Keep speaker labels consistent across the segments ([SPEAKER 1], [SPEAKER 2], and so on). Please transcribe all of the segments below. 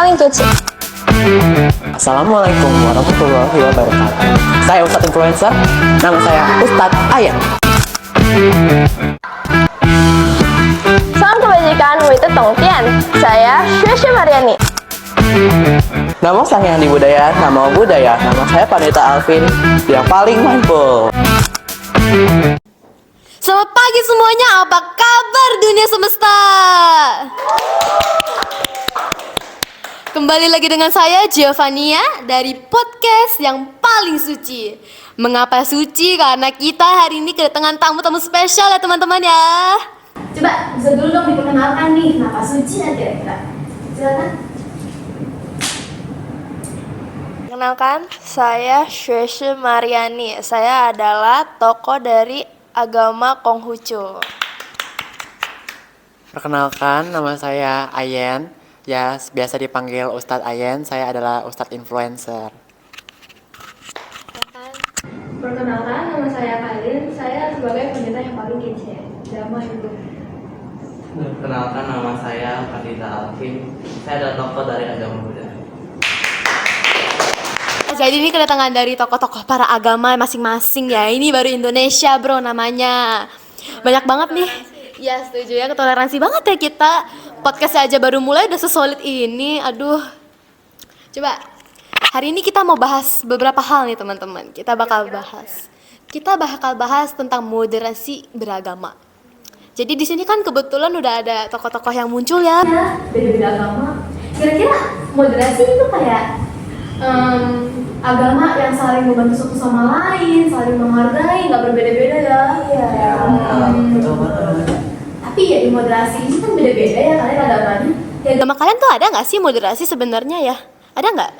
[SPEAKER 1] paling kecil. Assalamualaikum warahmatullahi wabarakatuh. Saya Ustadz Influencer. Nama saya Ustadz Ayan.
[SPEAKER 2] Salam kebajikan, Wite Tongtian. Saya Syeshe Mariani.
[SPEAKER 1] Nama saya Andi Budaya, nama budaya. Nama saya Panita Alvin, yang paling mindful.
[SPEAKER 3] Selamat pagi semuanya, apa kabar dunia semesta? Kembali lagi dengan saya Giovania dari podcast yang paling suci. Mengapa suci? Karena kita hari ini kedatangan tamu-tamu spesial ya teman-teman ya.
[SPEAKER 2] Coba bisa dulu dong diperkenalkan nih, kenapa suci ya kira-kira? Silakan.
[SPEAKER 3] Kenalkan, saya Syeshe Mariani. Saya adalah tokoh dari agama Konghucu.
[SPEAKER 1] Perkenalkan, nama saya Ayen. Ya, biasa dipanggil Ustadz Ayen. Saya adalah Ustadz Influencer.
[SPEAKER 2] Perkenalkan, nama saya Kalin. Saya sebagai pendeta yang paling kece. Damai itu.
[SPEAKER 4] Perkenalkan, nama saya Panita Alvin. Saya adalah tokoh dari agama Buddha.
[SPEAKER 3] Jadi ini kedatangan dari tokoh-tokoh para agama masing-masing ya. Ini baru Indonesia bro namanya. Banyak banget nih. Ya setuju ya, toleransi banget ya kita. Podcast aja baru mulai udah sesolid ini. Aduh. Coba hari ini kita mau bahas beberapa hal nih teman-teman. Kita bakal bahas tentang moderasi beragama. Jadi di sini kan kebetulan udah ada tokoh-tokoh yang muncul ya.
[SPEAKER 2] Beda-beda agama. Kira-kira moderasi itu kayak agama yang saling membantu satu sama lain, saling menghargai, nggak berbeda-beda ya. Iya.
[SPEAKER 4] Betul banget.
[SPEAKER 2] Tapi ya di moderasi ini kan beda-beda ya kalian agamanya. Ya,
[SPEAKER 3] Agama kalian tuh ada nggak sih moderasi sebenarnya ya? Ada nggak?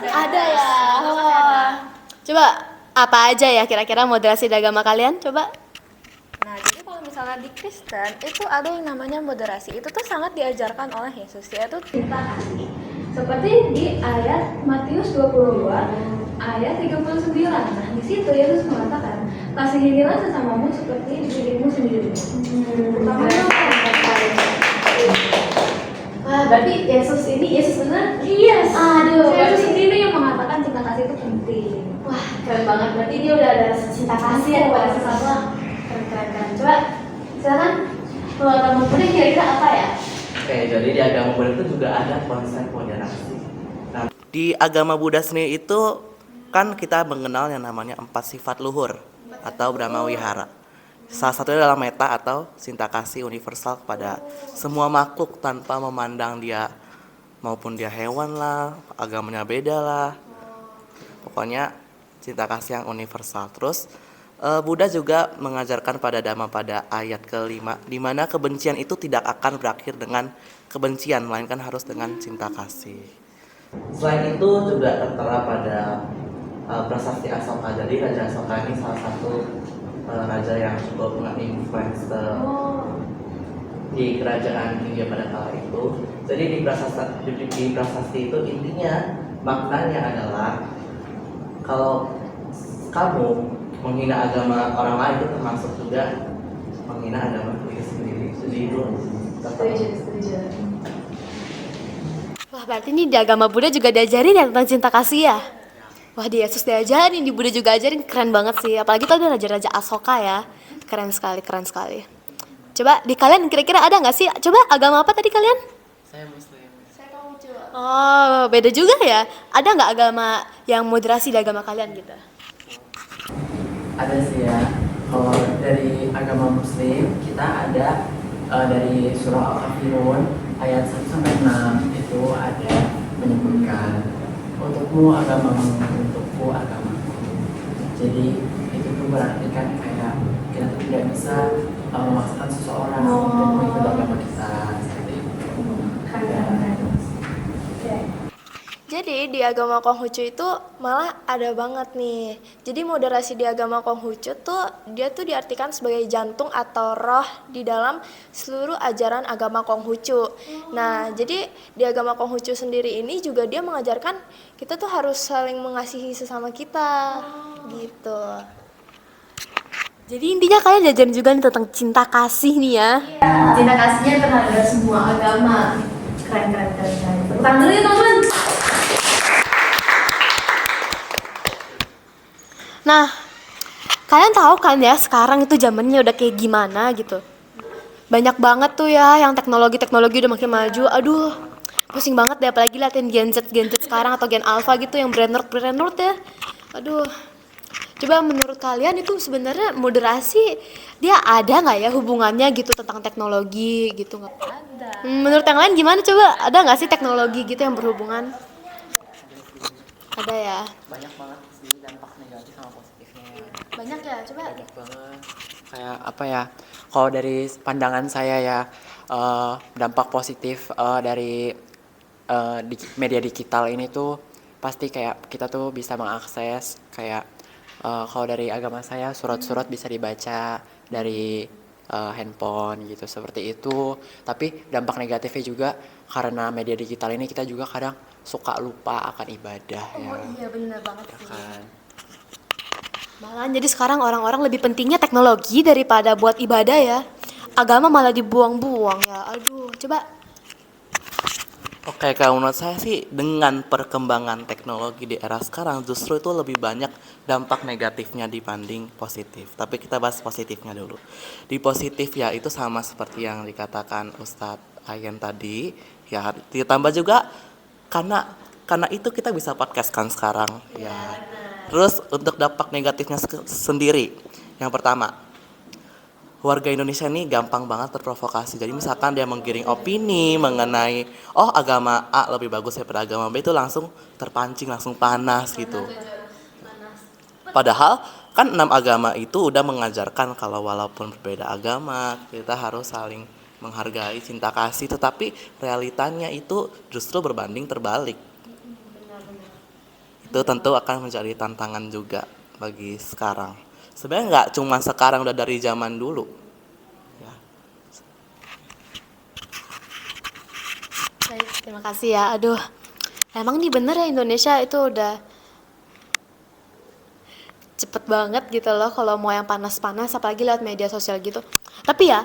[SPEAKER 3] Ada ya. Oh. Coba apa aja ya kira-kira moderasi di agama kalian? Coba.
[SPEAKER 5] Nah, jadi kalau misalnya di Kristen itu ada yang namanya moderasi. Itu tuh sangat diajarkan oleh Yesus, yaitu
[SPEAKER 2] cinta kasih. Seperti di ayat Matius 22 ayat 39. Nah, di situ Yesus mengatakan, "Kasihilah sesamamu seperti dirimu sendiri." Wah, berarti Yesus benar? Iya. Aduh, Yesus sendiri yang mengatakan cinta kasih itu penting. Wah, keren banget. Berarti dia udah ada cinta kasih ya kepada sesama. Keren. Coba silakan. Kalau agama Buddha kira-kira apa ya?
[SPEAKER 4] Oke, jadi di agama Buddha itu juga ada konsep moderasi. Nah,
[SPEAKER 1] Di agama Buddha sendiri itu kan kita mengenal yang namanya 4 sifat luhur atau Brahma Wihara. Salah satunya adalah metta atau cinta kasih universal kepada semua makhluk tanpa memandang dia maupun dia hewan lah, agamanya beda lah. Pokoknya cinta kasih yang universal. Terus Buddha juga mengajarkan pada Dhamma pada ayat ke-5 di mana kebencian itu tidak akan berakhir dengan kebencian melainkan harus dengan cinta kasih.
[SPEAKER 4] selain itu juga tertera pada prasasti Asoka. Jadi Raja Asoka ini salah satu raja yang cukup menginfluence di kerajaan India pada kala itu. Jadi di prasasti itu intinya maknanya adalah kalau kamu menghina agama orang lain itu termasuk juga menghina agama diri sendiri. Jadi itu
[SPEAKER 2] Setuju.
[SPEAKER 3] Wah berarti ini di agama Buddha juga diajarin ya tentang cinta kasih ya? Wah di Yesus diajarin, di Buddha juga ajarin, keren banget sih. Apalagi tadi Raja-Raja Asoka ya. Keren sekali. Coba di kalian kira-kira ada nggak sih? Coba agama apa tadi kalian?
[SPEAKER 4] saya Muslim.
[SPEAKER 3] Oh beda juga ya. Ada nggak agama yang moderasi di agama kalian gitu?
[SPEAKER 6] Ada sih ya. Kalau dari agama Muslim kita ada dari surah Al-Kafirun ayat 1 sampai 6 itu ada menyebutkan untukmu agamamu, untukku agamaku. Jadi itu tuh berarti kan kayak kita tuh tidak bisa memaksakan seseorang untuk mengikuti agama kita seperti itu.
[SPEAKER 5] Jadi di agama Konghucu itu malah ada banget nih. Jadi moderasi di agama Konghucu tuh dia tuh diartikan sebagai jantung atau roh di dalam seluruh ajaran agama Konghucu. Nah, jadi di agama Konghucu sendiri ini juga dia mengajarkan kita tuh harus saling mengasihi sesama kita. Gitu.
[SPEAKER 3] Jadi intinya kalian diajarin juga nih tentang cinta kasih nih ya.
[SPEAKER 2] Cinta kasihnya terhadap semua agama. Keren. Tepuk tangan dulu ya teman-teman.
[SPEAKER 3] Nah, kalian tahu kan ya sekarang itu zamannya udah kayak gimana gitu. Banyak banget tuh ya yang teknologi udah makin maju. Aduh, pusing banget deh apalagi liatin Gen Z sekarang atau Gen Alpha gitu yang brain rot ya. Aduh. Coba menurut kalian itu sebenarnya moderasi dia ada nggak ya hubungannya gitu tentang teknologi gitu nggak? Ada. Menurut yang lain gimana coba? Ada nggak sih teknologi gitu yang berhubungan? Ada ya.
[SPEAKER 6] Banyak banget sih dampak negatif sama positifnya.
[SPEAKER 3] Banyak ya, coba.
[SPEAKER 6] Banyak banget. Kayak apa ya? Kalau dari pandangan saya ya, dampak positif dari media digital ini tuh pasti kayak kita tuh bisa mengakses kayak kalau dari agama saya surat-surat bisa dibaca dari handphone gitu seperti itu. Tapi dampak negatifnya juga karena media digital ini kita juga kadang suka lupa akan ibadah ya.
[SPEAKER 3] Oh iya benar banget
[SPEAKER 6] Ya
[SPEAKER 3] sih.
[SPEAKER 6] kan.
[SPEAKER 3] Malahan jadi sekarang orang-orang lebih pentingnya teknologi daripada buat ibadah ya. Agama malah dibuang-buang ya. Aduh, coba.
[SPEAKER 1] Oke, kalau menurut saya sih dengan perkembangan teknologi di era sekarang justru itu lebih banyak dampak negatifnya dibanding positif. Tapi kita bahas positifnya dulu. Di positif ya itu sama seperti yang dikatakan Ustadz Ayen tadi, ya ditambah juga karena itu kita bisa podcast kan sekarang ya. Terus untuk dampak negatifnya sendiri, yang pertama, warga Indonesia ini gampang banget terprovokasi. Jadi misalkan dia menggiring opini mengenai agama A lebih bagus daripada agama B, itu langsung terpancing, langsung panas gitu. Padahal kan 6 agama itu udah mengajarkan kalau walaupun berbeda agama kita harus saling menghargai, cinta kasih, tetapi realitanya itu justru berbanding terbalik. Itu tentu akan menjadi tantangan juga bagi sekarang. Sebenarnya nggak cuma sekarang, udah dari zaman dulu. Ya.
[SPEAKER 3] Baik, terima kasih ya. Aduh, emang nih bener ya Indonesia itu udah cepet banget gitu loh kalau mau yang panas-panas, apalagi lewat media sosial gitu. Tapi ya,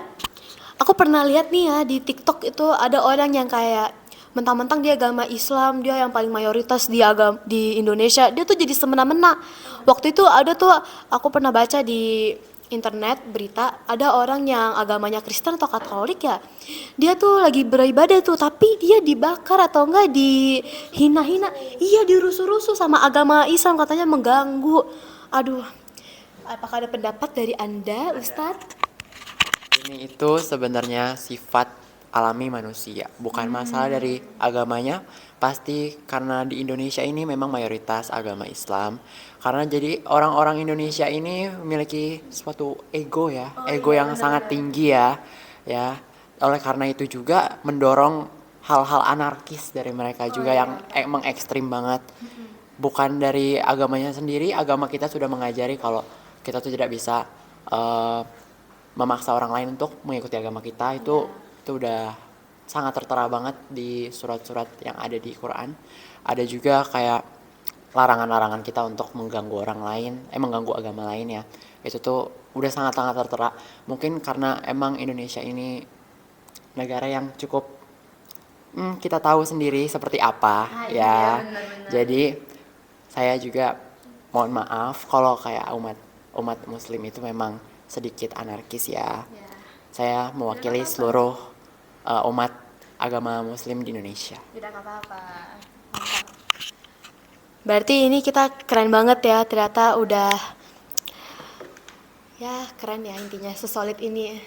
[SPEAKER 3] aku pernah lihat nih ya di TikTok itu ada orang yang kayak mentang-mentang dia agama Islam, dia yang paling mayoritas di Indonesia, dia tuh jadi semena-mena. Waktu itu ada tuh aku pernah baca di internet berita ada orang yang agamanya Kristen atau Katolik ya. Dia tuh lagi beribadah tuh tapi dia dibakar atau enggak dihina-hina. Iya, dirusuh-rusuh sama agama Islam, katanya mengganggu. Aduh. Apakah ada pendapat dari Anda, Ustadz?
[SPEAKER 6] Ini itu sebenarnya sifat alami manusia, bukan masalah dari agamanya. Pasti karena di Indonesia ini memang mayoritas agama Islam. Karena jadi orang-orang Indonesia ini memiliki suatu ego ya, ego yang sangat tinggi ya. Ya, oleh karena itu juga mendorong hal-hal anarkis dari mereka juga yang emang ekstrim banget. Bukan dari agamanya sendiri, agama kita sudah mengajari kalau kita tuh tidak bisa memaksa orang lain untuk mengikuti agama kita. Itu udah sangat tertera banget di surat-surat yang ada di Quran. Ada juga kayak larangan-larangan kita untuk mengganggu orang lain, mengganggu agama lain ya. Itu tuh udah sangat-sangat tertera. Mungkin karena emang Indonesia ini negara yang cukup kita tahu sendiri seperti apa ya. Jadi saya juga mohon maaf kalau kayak umat Muslim itu memang sedikit anarkis ya. Saya mewakili seluruh umat agama Muslim di Indonesia.
[SPEAKER 3] Tidak apa-apa. Berarti ini kita keren banget ya, ternyata udah ya keren ya intinya, sesolid ini.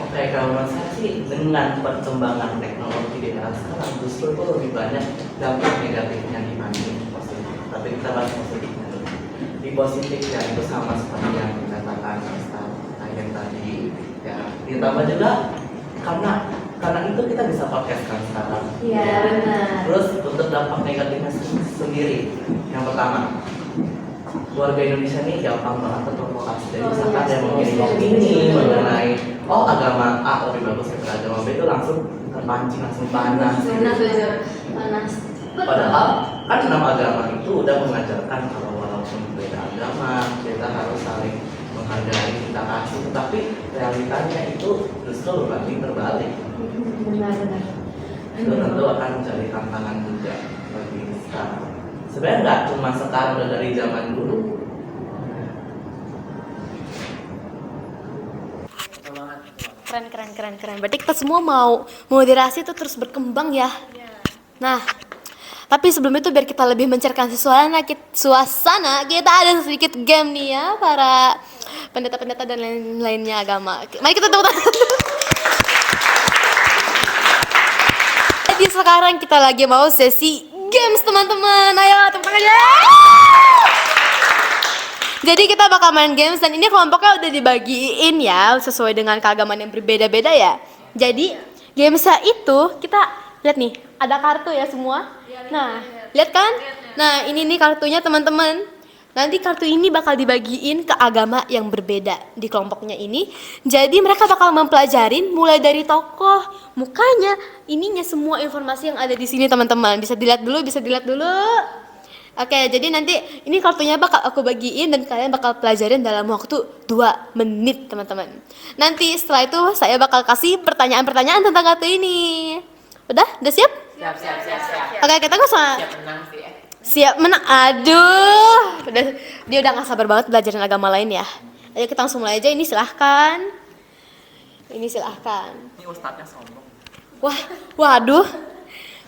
[SPEAKER 1] Oke, kalau menurut saya sih dengan perkembangan teknologi di era sekarang justru itu lebih banyak dampak negatifnya dibanding positif. Tapi kita bahas positifnya dulu. Di positif ya itu sama seperti yang dikatakan Ustaz Ayen tadi. Ya, ditambah juga karena itu kita bisa podcast kan sekarang.
[SPEAKER 2] Iya, benar.
[SPEAKER 1] Terus untuk dampak negatifnya sendiri, yang pertama, warga Indonesia ini gampang banget terprovokasi. Jadi misalkan dia mengirim opini mengenai agama A lebih bagus daripada agama B, itu langsung terpancing, langsung panas.
[SPEAKER 2] Panas.
[SPEAKER 1] Padahal kan 6 agama itu udah mengajarkan kalau walaupun berbeda agama kita harus saling
[SPEAKER 4] menghargai, cinta kasih, tetapi realitanya itu justru berbanding terbalik.
[SPEAKER 2] Benar-benar.
[SPEAKER 4] Itu tentu akan menjadi tantangan juga bagi sekarang. Sebenarnya nggak cuma sekarang, udah dari zaman dulu.
[SPEAKER 3] Keren. Berarti kita semua mau moderasi itu terus berkembang ya. Nah, tapi sebelum itu biar kita lebih mencerahkan suasana, kita ada sedikit game nih ya para pendeta-pendeta dan lain-lainnya agama. Mari kita tepuk tangan. Jadi sekarang kita lagi mau sesi games teman-teman. Ayo tepuk tangan ya. Jadi kita bakal main games dan ini kelompoknya udah dibagiin ya sesuai dengan keagamaan yang berbeda-beda ya. Jadi gamesnya itu kita lihat nih ada kartu ya semua. Nah lihat kan? Nah ini nih kartunya teman-teman. Nanti kartu ini bakal dibagiin ke agama yang berbeda di kelompoknya ini. Jadi mereka bakal mempelajarin mulai dari tokoh, mukanya, ininya semua informasi yang ada di sini teman-teman. Bisa dilihat dulu. Oke, jadi nanti ini kartunya bakal aku bagiin dan kalian bakal pelajarin dalam waktu 2 menit teman-teman. Nanti setelah itu saya bakal kasih pertanyaan-pertanyaan tentang kartu ini. Udah siap?
[SPEAKER 6] Siap.
[SPEAKER 3] Oke, kita langsung.
[SPEAKER 6] Siap menang sih ya.
[SPEAKER 3] Siap menang. Aduh. Dia udah gak sabar banget belajarin agama lain ya. Ayo kita langsung mulai aja. Ini silahkan. Ini
[SPEAKER 6] Ustadznya sombong.
[SPEAKER 3] Waduh.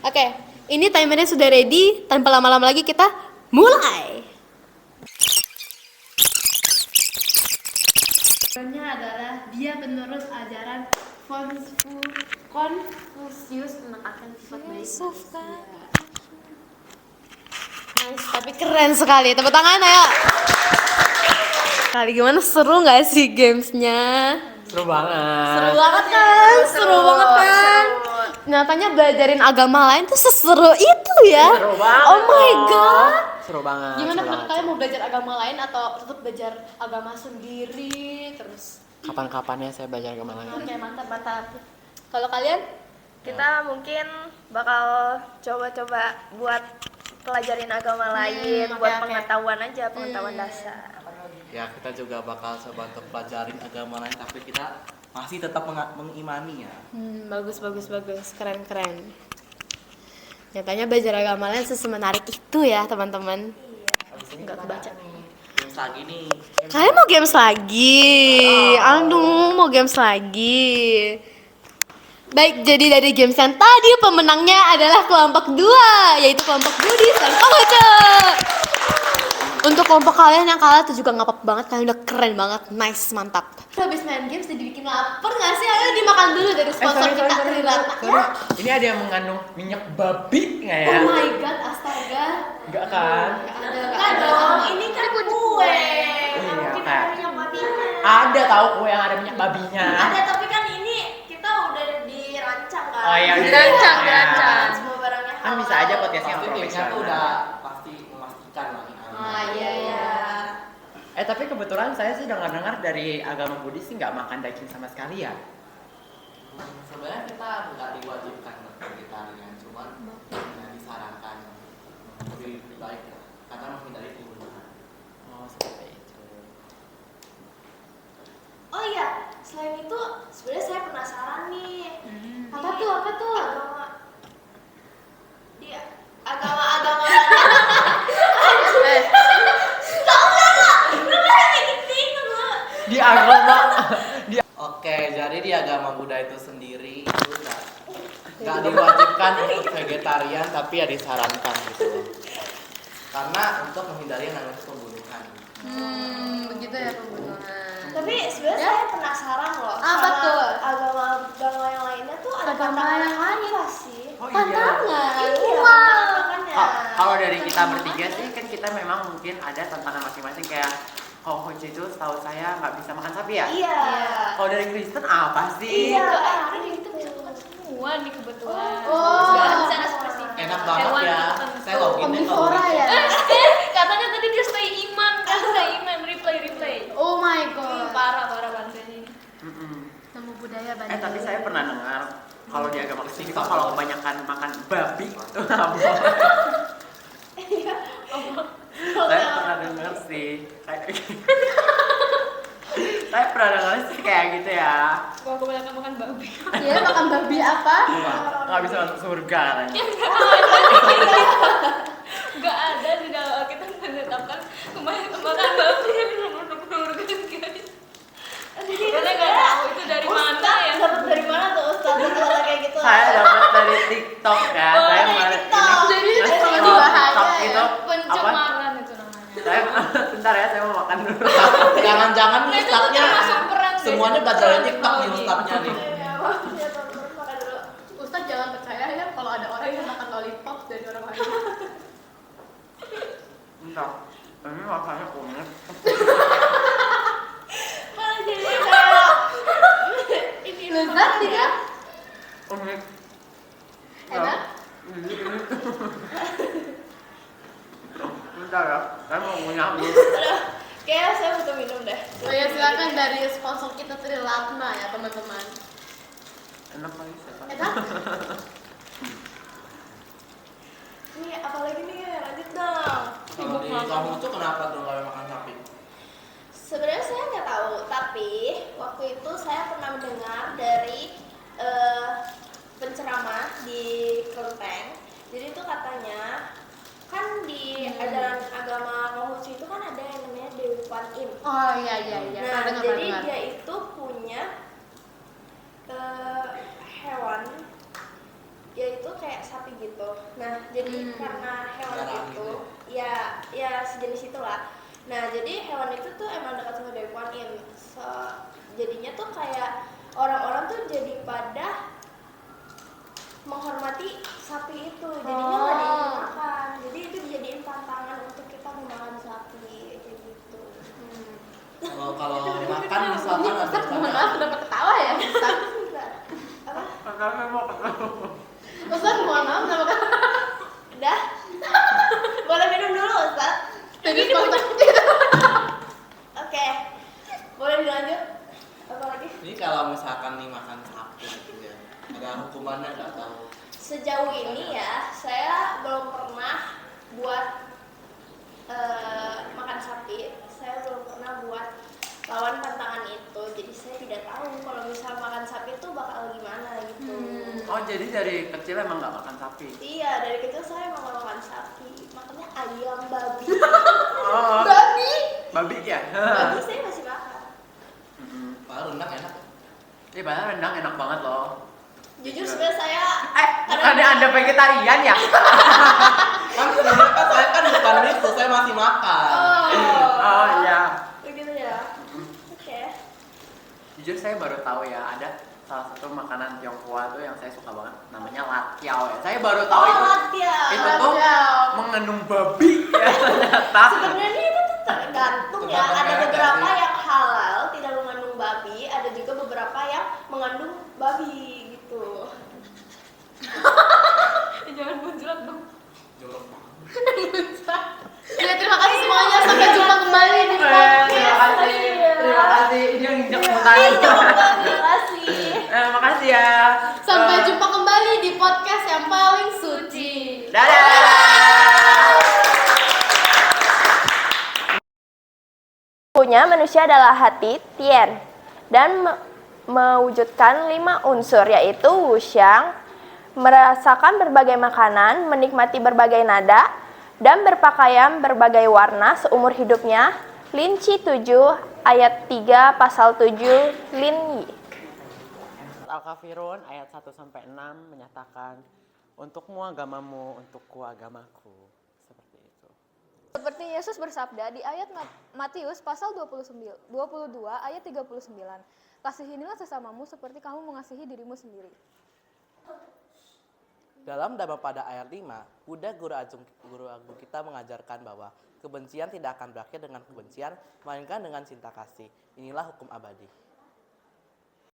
[SPEAKER 3] Oke. Ini timernya sudah ready. Tanpa lama-lama lagi kita mulai. Adalah dia penerus ajaran Konfusius menekankan sifat baik. Nice, tapi keren sekali. Tepuk tangan ayo. Kali gimana, seru nggak sih gamesnya?
[SPEAKER 6] Seru banget.
[SPEAKER 3] Seru banget kan? Nyatanya belajarin agama lain tuh seseru itu ya.
[SPEAKER 6] Seru banget.
[SPEAKER 3] Oh my god.
[SPEAKER 6] Seru banget.
[SPEAKER 3] Gimana
[SPEAKER 6] seru
[SPEAKER 3] menurut
[SPEAKER 6] banget.
[SPEAKER 3] kalian, mau belajar agama lain atau tetap belajar agama sendiri terus?
[SPEAKER 6] Kapan-kapannya saya belajar agama lain.
[SPEAKER 3] Oke, mantap. Kalau kalian?
[SPEAKER 5] Kita mungkin bakal coba-coba buat pelajarin agama lain,
[SPEAKER 3] oke,
[SPEAKER 5] buat
[SPEAKER 3] oke.
[SPEAKER 5] pengetahuan aja, pengetahuan dasar.
[SPEAKER 1] Ya kita juga bakal coba untuk pelajarin agama lain, tapi kita masih tetap mengimani ya.
[SPEAKER 3] Bagus. Keren. Nyatanya belajar agama lain semenarik itu ya, teman-teman. Enggak kebaca.
[SPEAKER 1] Games lagi nih.
[SPEAKER 3] Kalian mau games lagi? Aduh, mau games lagi. Baik, jadi dari games yang tadi pemenangnya adalah kelompok 2, yaitu kelompok Budi dan Komoce. Untuk kelompok kalian yang kalah tuh juga ngapap banget, kalian udah keren banget, nice, mantap. Habis main games jadi bikin lapar nggak sih? Ayo dimakan dulu dari sponsor kita, Trilata. Ya?
[SPEAKER 6] Ini ada yang mengandung minyak babi nggak ya?
[SPEAKER 3] Oh my god, astaga.
[SPEAKER 6] Enggak kan?
[SPEAKER 3] Nggak dong, ini kan kue.
[SPEAKER 6] Iya,
[SPEAKER 3] Kita
[SPEAKER 6] Kak.
[SPEAKER 3] ada minyak babinya.
[SPEAKER 6] Ada tahu kue yang ada minyak babinya.
[SPEAKER 2] Ada, tapi kan ini kita udah dirancang kan.
[SPEAKER 6] Oh iya, udah
[SPEAKER 5] Dirancang.
[SPEAKER 2] Semua barangnya
[SPEAKER 6] Kan bisa aja podcastnya
[SPEAKER 4] Pasti
[SPEAKER 6] nggak
[SPEAKER 4] gamesnya tuh
[SPEAKER 6] profesional.
[SPEAKER 4] udah pasti memastikan lah.
[SPEAKER 3] Iya.
[SPEAKER 6] Tapi kebetulan saya sih dengar dari agama Buddhis sih nggak makan daging sama sekali ya.
[SPEAKER 4] Sebenarnya kita nggak diwajibkan vegetarian, cuman ya disarankan lebih baik lah, karena menghindari kerumunan.
[SPEAKER 6] Oh seperti itu.
[SPEAKER 2] Oh iya, selain itu sebenarnya saya penasaran nih.
[SPEAKER 3] Apa tuh?
[SPEAKER 2] Agama
[SPEAKER 6] Di agama
[SPEAKER 1] Oke, jadi di agama Buddha itu sendiri itu nggak diwajibkan untuk vegetarian, tapi ya disarankan gitu. Karena untuk menghindari yang namanya pembunuhan.
[SPEAKER 3] Begitu ya pembunuhan.
[SPEAKER 2] Tapi sebenarnya saya penasaran loh.
[SPEAKER 3] Apa
[SPEAKER 2] sama
[SPEAKER 3] tuh?
[SPEAKER 2] Agama yang lainnya tuh ada
[SPEAKER 3] Agama
[SPEAKER 2] pantangan
[SPEAKER 3] yang lain?
[SPEAKER 2] apa sih?
[SPEAKER 6] Oh
[SPEAKER 3] Tantangan.
[SPEAKER 2] Iya,
[SPEAKER 3] Wow.
[SPEAKER 2] tantangannya.
[SPEAKER 6] Kalau dari kita bertiga sih kan kita memang mungkin ada tantangan masing-masing kayak Konghucu itu setahu saya nggak bisa makan sapi ya.
[SPEAKER 2] Iya.
[SPEAKER 6] Kalau dari Kristen apa sih?
[SPEAKER 2] Iya.
[SPEAKER 3] Itu bisa makan semua nih kebetulan.
[SPEAKER 2] Oh.
[SPEAKER 3] Secara spesifik.
[SPEAKER 1] Enak banget ya. Saya login deh kalau
[SPEAKER 3] Omnivora ya.
[SPEAKER 5] Katanya tadi dia stay iman, replay.
[SPEAKER 3] Oh my god.
[SPEAKER 5] Parah banget ini.
[SPEAKER 6] Mm-mm.
[SPEAKER 3] Nemu budaya banyak.
[SPEAKER 6] Tapi saya pernah dengar kalau di agama Kristen itu kalau kebanyakan makan babi itu nggak boleh. Saya pernah dengar sih. pernah dengar sih kayak gitu ya.
[SPEAKER 5] Gua kebanyakan makan babi.
[SPEAKER 3] Iya, makan babi apa?
[SPEAKER 6] Nggak bisa masuk surga kan.
[SPEAKER 5] Gak ada di dalam kita menetapkan kebanyakan makan babi yang masuk surga guys. Karena nggak tahu itu dari mana ya.
[SPEAKER 2] Dapat dari mana tuh Ustaz kalau kayak gitu?
[SPEAKER 6] Saya dapat dari TikTok ya. Saya kemarin
[SPEAKER 3] Jadi
[SPEAKER 6] ini
[SPEAKER 3] sama
[SPEAKER 6] kalau
[SPEAKER 3] bahaya
[SPEAKER 6] TikTok
[SPEAKER 3] ya.
[SPEAKER 6] itu apa?
[SPEAKER 5] Pencemaran itu namanya.
[SPEAKER 6] Saya bentar ya, saya mau makan dulu.
[SPEAKER 1] Jangan-jangan
[SPEAKER 5] Nah, itu
[SPEAKER 1] ustadznya
[SPEAKER 5] termasuk perang, guys.
[SPEAKER 1] semuanya
[SPEAKER 5] Itu
[SPEAKER 1] belajar dari
[SPEAKER 5] perang
[SPEAKER 1] TikTok nih
[SPEAKER 5] teknologi.
[SPEAKER 1] ustadznya nih.
[SPEAKER 2] Ya, maaf ya teman-teman, makan dulu.
[SPEAKER 3] Ustaz jangan percaya ya kalau ada orang yang makan lollipop dari orang lain.
[SPEAKER 6] Bentar, ini makannya unik.
[SPEAKER 2] Malah jadi kayak ini
[SPEAKER 3] Lezat ya?
[SPEAKER 6] Unik.
[SPEAKER 3] Enak?
[SPEAKER 6] Ini. Bentar ya, saya mau ngunyah dulu.
[SPEAKER 2] Aduh, kayaknya saya butuh minum deh.
[SPEAKER 3] Oh ya silakan dari sponsor kita Trilakna ya teman-teman.
[SPEAKER 6] Enak kali siapa?
[SPEAKER 3] Enak?
[SPEAKER 2] Nih, apalagi nih, lanjut dong.
[SPEAKER 1] Kalau di kamu itu kenapa tuh nggak makan sapi?
[SPEAKER 2] Sebenarnya saya nggak tahu, tapi waktu itu saya pernah mendengar dari penceramah di Kelenteng. Jadi itu katanya kan di ajaran agama Konghucu itu kan ada yang namanya Dewi Kwan Im.
[SPEAKER 3] Oh iya iya iya.
[SPEAKER 2] Nah,
[SPEAKER 3] Pernah
[SPEAKER 2] jadi
[SPEAKER 3] dengar.
[SPEAKER 2] dia itu punya hewan yaitu kayak sapi gitu. Nah, jadi karena hewan
[SPEAKER 1] Garang
[SPEAKER 2] itu
[SPEAKER 1] gitu
[SPEAKER 2] ya sejenis itulah. Nah, jadi hewan itu tuh emang dekat sama Dewi Kwan Im. Jadinya tuh kayak orang-orang tuh jadi pada menghormati sapi itu. Jadinya nggak dimakan. Jadi itu dijadiin tantangan untuk kita memakan sapi kayak gitu.
[SPEAKER 1] Kalau makan misalkan ada
[SPEAKER 3] Ustaz mohon maaf kenapa ketawa ya Ustaz?
[SPEAKER 2] Apa?
[SPEAKER 6] Makanya mau ketemu.
[SPEAKER 3] Ustaz mohon maaf kenapa ketawa?
[SPEAKER 2] Udah? Boleh minum dulu, Ustaz?
[SPEAKER 3] Jadi sponsor
[SPEAKER 2] Oke. Boleh dilanjut? Apa lagi?
[SPEAKER 1] ini kalau misalkan nih makan sapi gitu ya, ada hukumannya nggak tahu?
[SPEAKER 2] Sejauh ini ya, saya belum pernah buat makan sapi. Saya belum pernah buat lawan tantangan itu. Jadi saya tidak tahu kalau misal makan sapi itu bakal gimana gitu.
[SPEAKER 6] Oh jadi dari kecil emang nggak makan sapi?
[SPEAKER 2] Iya, dari kecil saya emang gak makan sapi. Makanya ayam, babi.
[SPEAKER 6] Oh,
[SPEAKER 2] Babi?
[SPEAKER 6] babi ya?
[SPEAKER 2] Babi saya masih makan.
[SPEAKER 1] Padahal rendang enak.
[SPEAKER 6] Iya, padahal rendang enak banget loh.
[SPEAKER 2] Jujur sebenarnya saya
[SPEAKER 6] Bukannya Anda vegetarian ya?
[SPEAKER 1] Kan sebenarnya kan saya kan bukan itu, saya masih makan.
[SPEAKER 6] Oh iya.
[SPEAKER 2] begitu ya. Oke.
[SPEAKER 6] Jujur saya baru tahu ya, ada salah satu makanan Tionghoa tuh yang saya suka banget, namanya latiao ya. Saya baru tahu itu.
[SPEAKER 2] latiao.
[SPEAKER 6] Itu tuh mengandung babi ya ternyata.
[SPEAKER 2] Sebenarnya itu tuh tergantung ya.
[SPEAKER 1] Tergantung
[SPEAKER 2] Ada
[SPEAKER 1] merek
[SPEAKER 2] beberapa
[SPEAKER 1] sih.
[SPEAKER 2] yang halal tidak mengandung babi, ada juga beberapa yang mengandung babi gitu.
[SPEAKER 5] Jangan munculat dong.
[SPEAKER 1] Jorok banget.
[SPEAKER 3] Ya terima kasih semuanya sampai jumpa kembali di podcast.
[SPEAKER 6] Terima kasih. Terima kasih. Ini yang injak mukanya.
[SPEAKER 2] Terima kasih.
[SPEAKER 6] Makasih ya.
[SPEAKER 3] Sampai jumpa kembali di podcast yang paling suci.
[SPEAKER 6] Dadah.
[SPEAKER 5] Punya manusia adalah hati, Tien, dan mewujudkan 5 unsur yaitu wuxiang, merasakan berbagai makanan, menikmati berbagai nada, dan berpakaian berbagai warna seumur hidupnya. Lin Chi 7 ayat 3 pasal 7 Lin Yi.
[SPEAKER 6] Al-Kafirun ayat 1 sampai 6 menyatakan untukmu agamamu, untukku agamaku. Seperti itu.
[SPEAKER 7] Seperti Yesus bersabda di ayat Matius pasal 22 ayat 39. Kasihinilah sesamamu seperti kamu mengasihi dirimu sendiri.
[SPEAKER 1] Dalam Dhammapada ayat 5, Buddha guru agung kita mengajarkan bahwa kebencian tidak akan berakhir dengan kebencian, melainkan dengan cinta kasih. Inilah hukum abadi.